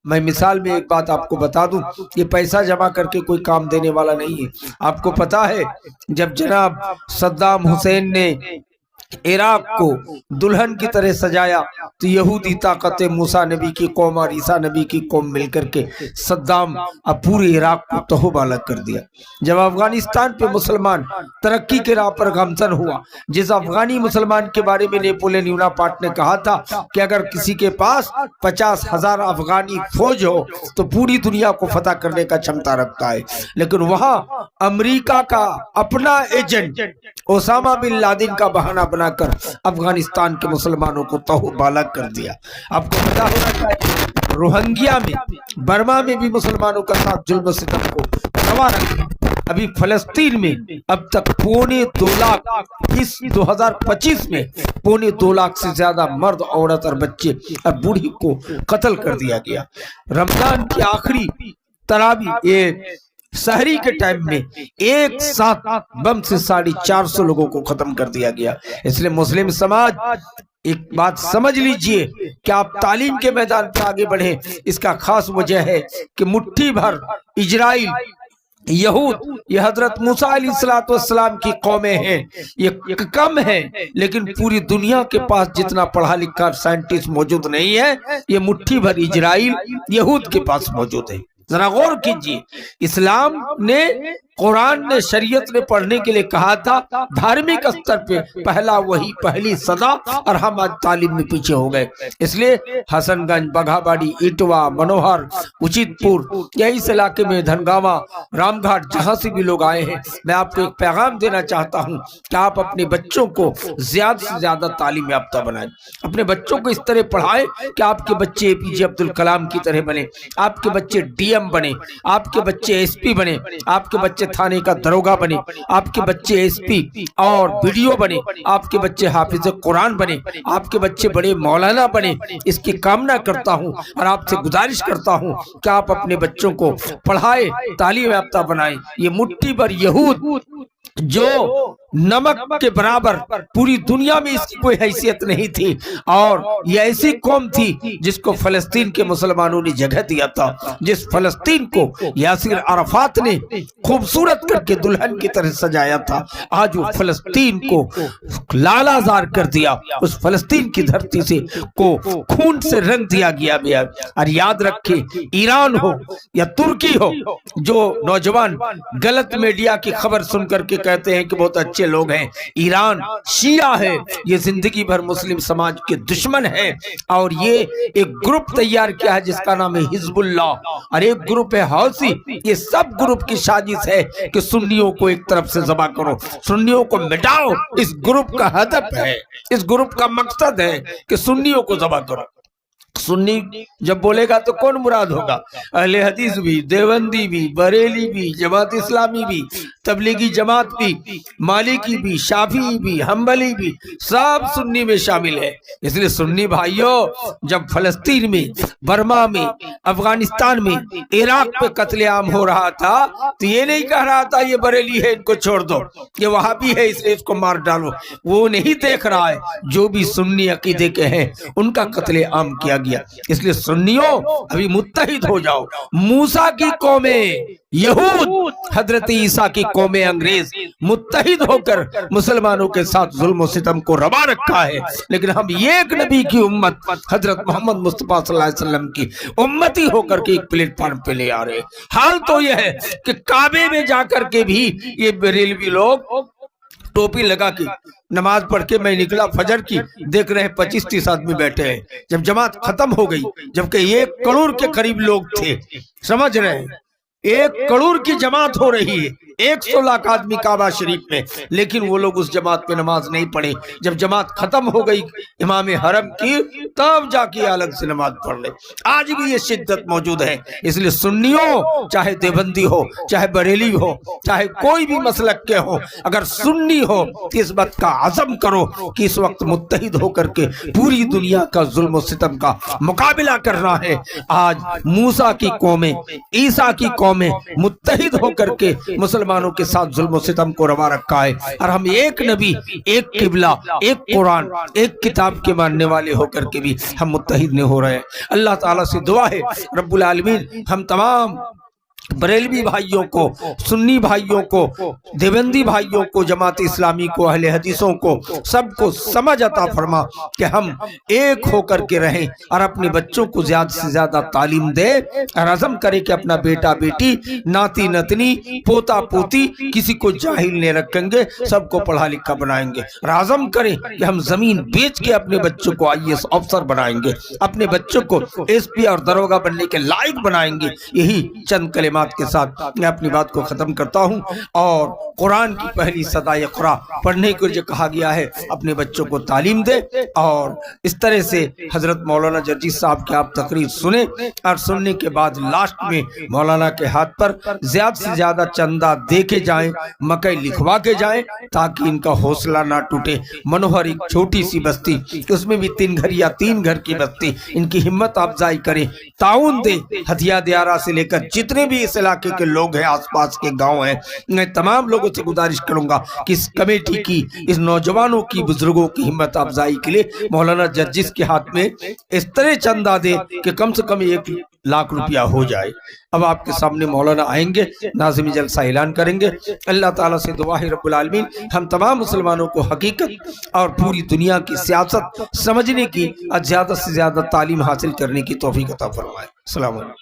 میں مثال میں ایک بات آپ کو بتا دوں، یہ پیسہ جمع کر کے کوئی کام دینے والا نہیں ہے۔ آپ کو پتا ہے جب جناب صدام حسین نے عراق کو دلہن کی طرح سجایا تو یہودی طاقت موسیٰ نبی کی قوم اور عیسیٰ نبی کی قوم مل کر کے صدام اب پورے عراق کو تہو بالا کر دیا۔ جب افغانستان پہ مسلمان ترقی کے راہ پر گامزن ہوا، جس افغانی مسلمان کے بارے میں نیپولین بوناپارٹ نے کہا تھا کہ اگر کسی کے پاس 50,000 افغانی فوج ہو تو پوری دنیا کو فتح کرنے کا چھمتا رکھتا ہے، لیکن وہاں امریکہ کا اپنا ایجنٹ اسامہ بن لادن کا بہانہ بنا کر افغانستان کے مسلمانوں کو تہو بالا کر دیا۔ آپ کو پتا ہونا چاہیے روہنگیا میں، برما میں بھی مسلمانوں کا ساتھ ظلم و ستم کو روا رکھا۔ ابھی فلسطین میں اب تک 2.25 لاکھ، اس 2025 میں 2.25 لاکھ سے زیادہ مرد، عورت اور بچے اور بوڑھی کو قتل کر دیا گیا۔ رمضان کی آخری تراویح یہ سحری کے ٹائم میں ایک ساتھ بم سے 450 لوگوں کو ختم کر دیا گیا۔ اس لیے مسلم سماج ایک بات سمجھ لیجئے کہ آپ تعلیم کے میدان پر آگے بڑھیں، اس کا خاص وجہ ہے کہ مٹھی بھر اسرائیل، یہود، یہ حضرت موسیٰ علیہ السلام کی قومیں ہیں، یہ کم ہیں، لیکن پوری دنیا کے پاس جتنا پڑھا لکھا سائنٹسٹ موجود نہیں ہے، یہ مٹھی بھر اسرائیل، یہود کے پاس موجود ہے۔ ذرا غور کیجئے، اسلام نے، قرآن نے، شریعت نے پڑھنے کے لیے کہا تھا، دھارمک استر پہ پہلا وہی، پہلی صدا، اور ہم آج تعلیم میں پیچھے ہو گئے۔ اس لیے حسن گنج، بگھا باڑی، اٹوا، منوہر، اچت پور، یا اس علاقے میں دھنگاوا، رام گھاٹ، جہاں سے بھی لوگ آئے ہیں، میں آپ کو ایک پیغام دینا چاہتا ہوں کہ آپ اپنے بچوں کو زیادہ سے زیادہ تعلیم یافتہ بنائیں، اپنے بچوں کو اس طرح پڑھائیں کہ آپ کے بچے اے پی جے عبد الکلام کی طرح بنے، آپ کے بچے ڈی ایم بنے، آپ کے بچے ایس پی بنے، آپ کے بچے تھانے کا دروگا بنے، آپ کے بچے ایس پی اور بیڈیو بنے، آپ کے بچے حافظ قرآن بنے، آپ کے بچے بڑے مولانا بنے۔ اس کی کامنا کرتا ہوں اور آپ سے گزارش کرتا ہوں کہ آپ اپنے بچوں کو پڑھائیں، تعلیم یافتہ بنائیں۔ یہ مٹھی بھر یہود جو نمک کے برابر پوری دنیا میں اس کی کوئی حیثیت نہیں تھی، اور یہ ایسی قوم تھی جس کو فلسطین کے مسلمانوں نے جگہ دیا تھا، جس فلسطین کو یاسر عرفات نے خوبصورت کر کے دلہن کی طرح سجایا تھا، آج وہ فلسطین کو لالا زار کر دیا، اس فلسطین کی دھرتی سے کو خون سے رنگ دیا گیا۔ اور یاد رکھیں، ایران ہو یا ترکی ہو، جو نوجوان غلط میڈیا کی خبر سن کر کے کہتے ہیں کہ بہت اچھے لوگ ہیں، ایران شیعہ ہے، یہ زندگی بھر مسلم سماج کے دشمن ہے، اور یہ ایک گروپ تیار کیا ہے جس کا نام ہے حزب اللہ، اور ایک گروپ ہے حوثی۔ یہ سب گروپ کی سازش ہے کہ سنیوں کو ایک طرف سے ذبح کرو، سنیوں کو مٹاؤ۔ اس گروپ کا ہدف ہے، اس گروپ کا مقصد ہے کہ سنیوں کو ذبح کرو۔ سنی جب بولے گا تو کون مراد ہوگا؟ اہل حدیث بھی، دیوبندی بھی، بریلی بھی، جماعت اسلامی بھی، تبلیغی جماعت بھی، مالکی بھی، شافعی بھی، حنبلی بھی، سب سنی میں شامل ہے۔ اس لیے سنی بھائیوں، جب فلسطین میں، برما میں، افغانستان میں، عراق پہ قتل عام ہو رہا تھا تو یہ نہیں کہہ رہا تھا یہ بریلی ہے ان کو چھوڑ دو، یہ وہابی ہے اس لیے اس کو مار ڈالو۔ وہ نہیں دیکھ رہا ہے جو بھی سنی عقیدے کے ہیں ان کا قتل عام کیا گیا۔ اس لیے سنیوں ابھی متحد ہو جاؤ۔ موسیٰ کی قومیں یہود، حضرت عیسیٰ کی قومیں انگریز متحد ہو کر مسلمانوں کے ساتھ ظلم و ستم کو روا رکھا ہے، لیکن ہم ایک نبی کی امت، حضرت محمد مصطفیٰ صلی اللہ علیہ وسلم کی امتی ہو کر کے ایک پلیٹ فارم پہ لے آ رہے ہیں۔ حال تو یہ ہے کہ کعبے میں جا کر کے بھی یہ بریلوی لوگ ٹوپی لگا کے نماز پڑھ کے، میں نکلا فجر کی، دیکھ رہے ہیں 25-30 آدمی بیٹھے ہیں۔ جب جماعت ختم ہو گئی، جبکہ 1 کروڑ کے قریب لوگ تھے، سمجھ رہے ہیں، 1 کروڑ کی جماعت ہو رہی ہے، 100 لاکھ آدمی کعبہ شریف میں، لیکن وہ لوگ اس جماعت میں نماز نہیں پڑھے۔ جب جماعت ختم ہو گئی امام حرم کی، تب جا کے الگ سے نماز پڑھ لے۔ آج بھی یہ شدت موجود ہے۔ اس لیے سنیوں، چاہے دیوبندی ہو، چاہے بریلی ہو، چاہے کوئی بھی مسلک کے ہو، اگر سنی ہو تو اس بات کا عزم کرو کہ اس وقت متحد ہو کر کے پوری دنیا کا ظلم و ستم کا مقابلہ کرنا ہے۔ آج موسیٰ کی قومیں، عیسیٰ کی قومیں متحد ہو کر کے مسلمان مسلمانوں کے ساتھ ظلم و ستم کو روا رکھا ہے، اور ہم ایک نبی، ایک قبلہ، ایک قرآن، ایک کتاب کے ماننے والے ہو کر کے بھی ہم متحد نہیں ہو رہے ہیں۔ اللہ تعالیٰ سے دعا ہے رب العالمین ہم تمام بریلوی بھائیوں کو، سنی بھائیوں کو، دیوبندی بھائیوں کو، جماعت اسلامی کو، اہل حدیثوں کو، سب کو سمجھ عطا فرما کہ ہم ایک ہو کر کے رہیں اور اپنے بچوں کو زیادہ سے زیادہ تعلیم دے، اور عزم کرے کہ اپنا بیٹا بیٹی، ناتی نتنی، پوتا پوتی کسی کو جاہل نہیں رکھیں گے، سب کو پڑھا لکھا بنائیں گے، اور عزم کریں کہ ہم زمین بیچ کے اپنے بچوں کو IAS افسر بنائیں گے، اپنے بچوں کو SP اور داروغہ بننے کے لائق بنائیں گے۔ یہی چند کلمات کے ساتھ میں اپنی بات کو ختم کرتا ہوں، اور قرآن کی پہلی صدا اقرا پڑھنے کو جو کہا گیا ہے اپنے بچوں کو تعلیم دے، اور اس طرح سے حضرت مولانا جرجس صاحب کی آپ تقریر سنیں، اور سننے کے بعد لاسٹ میں مولانا کے ہاتھ پر زیادہ سے زیادہ چندہ دے کے جائیں، مکئی لکھوا کے جائیں، تاکہ ان کا حوصلہ نہ ٹوٹے۔ منوہر ایک چھوٹی سی بستی، اس میں بھی 3 گھر یا 3 گھر کی بستی، ان کی ہمت افزائی کریں، تعاون دیں۔ ہتھیا دیارہ سے لے کر جتنے بھی اس علاقے کے لوگ ہیں، آس پاس کے گاؤں ہیں، میں تمام لوگوں سے گزارش کروں گا کہ اس کمیٹی کی، اس نوجوانوں کی، بزرگوں کی ہمت افزائی کے لیے مولانا جرجس کے ہاتھ میں اس طرح چندہ دے کہ کم سے کم 1 لاکھ روپیہ ہو جائے۔ اب آپ کے سامنے مولانا آئیں گے، ناظم جلسہ اعلان کریں گے۔ اللہ تعالیٰ سے دعا ہے رب العالمین ہم تمام مسلمانوں کو حقیقت اور پوری دنیا کی سیاست سمجھنے کی اور زیادہ سے زیادہ تعلیم حاصل کرنے کی توفیق عطا فرمائے۔ السلام علیکم۔